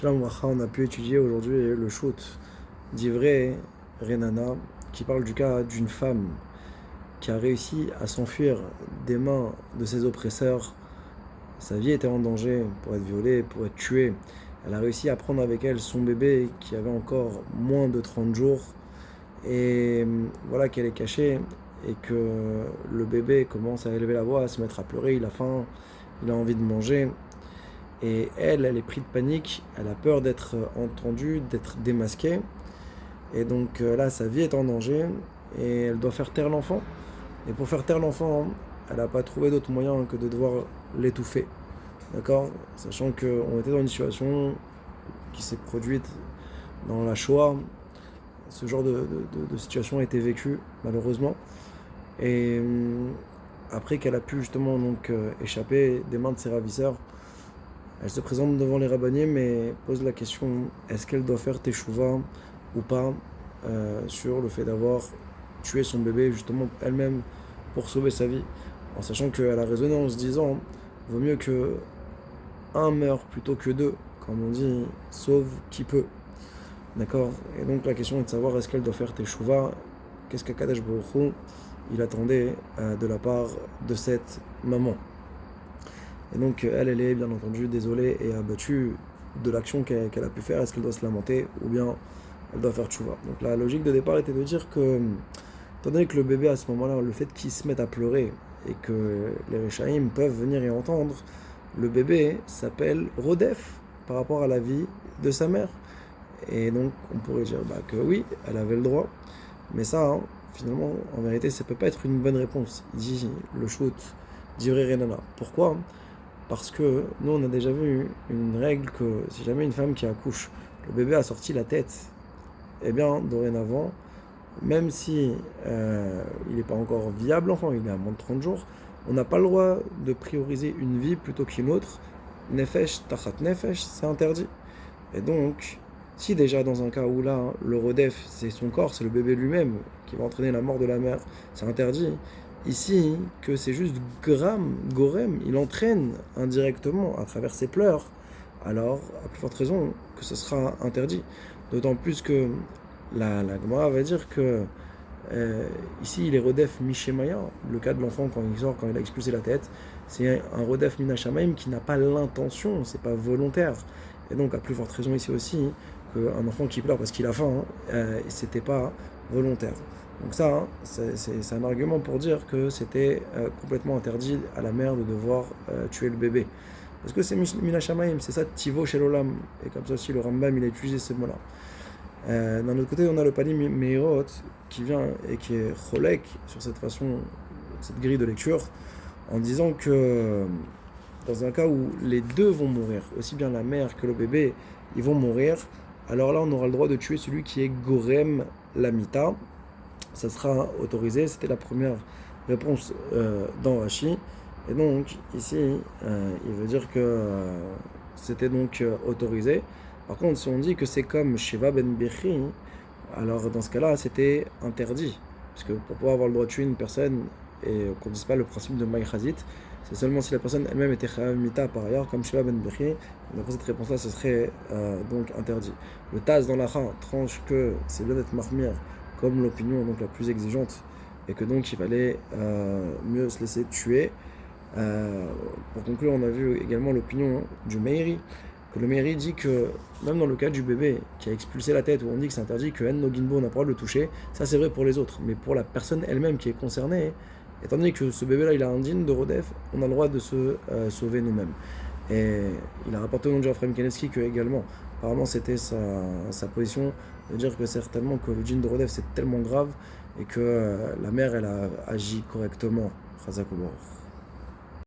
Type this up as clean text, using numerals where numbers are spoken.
Shalom Bracha, on a pu étudier aujourd'hui le shoot d'Ivré Renana qui parle du cas d'une femme qui a réussi à s'enfuir des mains de ses oppresseurs. Sa vie était en danger pour être violée, pour être tuée. Elle a réussi à prendre avec elle son bébé qui avait encore moins de 30 jours. Et voilà qu'elle est cachée et que le bébé commence à élever la voix, à se mettre à pleurer, il a faim, il a envie de manger. Et elle est prise de panique, elle a peur d'être entendue, d'être démasquée. Et donc là, sa vie est en danger et elle doit faire taire l'enfant. Et pour faire taire l'enfant, elle n'a pas trouvé d'autre moyen que de devoir l'étouffer. D'accord ? Sachant qu'on était dans une situation qui s'est produite dans la Shoah. Ce genre de situation a été vécue, malheureusement. Et après qu'elle a pu justement échapper des mains de ses ravisseurs, elle se présente devant les rabbiniers, mais pose la question, est-ce qu'elle doit faire teshuva ou pas sur le fait d'avoir tué son bébé justement elle-même pour sauver sa vie, en sachant qu'elle a raisonné en se disant, vaut mieux que un meure plutôt que deux, comme on dit, sauve qui peut. D'accord ? Et donc la question est de savoir, est-ce qu'elle doit faire teshuva ? Qu'est-ce qu'Akadosh Baruch Hu il attendait de la part de cette maman ? Et donc elle est bien entendu désolée et abattue de l'action qu'elle a pu faire. Est-ce qu'elle doit se lamenter ou bien elle doit faire tchouva ? Donc la logique de départ était de dire que, étant donné que le bébé à ce moment-là, le fait qu'il se mette à pleurer et que les Réchaïm peuvent venir et entendre, le bébé s'appelle Rodef par rapport à la vie de sa mère. Et donc on pourrait dire que oui, elle avait le droit, mais ça, finalement, en vérité, ça peut pas être une bonne réponse. Il dit le shoot d'Ivré Renana. Pourquoi ? Parce que nous, on a déjà vu une règle que si jamais une femme qui accouche, le bébé a sorti la tête, eh bien, dorénavant, même si il n'est pas encore viable, enfin, il est à moins de 30 jours, on n'a pas le droit de prioriser une vie plutôt qu'une autre. Nefesh, tachat nefesh, c'est interdit. Et donc, si déjà dans un cas où là, le rodef, c'est son corps, c'est le bébé lui-même qui va entraîner la mort de la mère, c'est interdit. Ici, que c'est juste Gorem, il entraîne indirectement à travers ses pleurs, alors, à plus forte raison, que ce sera interdit. D'autant plus que la Gemara va dire que ici, il est Rodef Mishemaya, le cas de l'enfant quand il sort, quand il a expulsé la tête, c'est un Rodef Minashamaim qui n'a pas l'intention, c'est pas volontaire. Et donc, à plus forte raison ici aussi, qu'un enfant qui pleure parce qu'il a faim, c'était pas volontaire. Donc ça, c'est un argument pour dire que c'était complètement interdit à la mère de devoir tuer le bébé. Parce que c'est Minashamaim, c'est ça, Tivo Shel Olam. Et comme ça aussi, le Rambam, il a utilisé ce mot-là. D'un autre côté, on a le Panim Meirot qui vient et qui est cholek sur cette façon, cette grille de lecture, en disant que dans un cas où les deux vont mourir, aussi bien la mère que le bébé, ils vont mourir, alors là, on aura le droit de tuer celui qui est Gorem Lamita. Ça sera autorisé, c'était la première réponse dans Rashi. Et donc, ici, il veut dire que c'était donc autorisé. Par contre, si on dit que c'est comme Sheva ben Bechi, alors dans ce cas-là, c'était interdit. Parce que pour pouvoir avoir le droit de tuer une personne, et qu'on ne dise pas le principe de Maïchazit, c'est seulement si la personne elle-même était Chayav Mita par ailleurs, comme Sheva ben Bechi. D'après cette réponse-là, ce serait donc interdit. Le Taz dans la Kha tranche que c'est bien d'être marmire, comme l'opinion donc la plus exigeante, et que donc il fallait mieux se laisser tuer. Pour conclure, on a vu également l'opinion du Meiri, que le Meiri dit que même dans le cas du bébé qui a expulsé la tête, où on dit que c'est interdit, que En Noginbo n'a pas le droit de le toucher, ça c'est vrai pour les autres, mais pour la personne elle-même qui est concernée, étant donné que ce bébé-là il a un digne de Rodef, on a le droit de se sauver nous-mêmes. Et il a rapporté au nom de Raphaël Kaneski que également, apparemment c'était sa position de dire que certainement que le djinn de Rodef c'est tellement grave et que la mère elle a agi correctement. Chazak U'Baruch.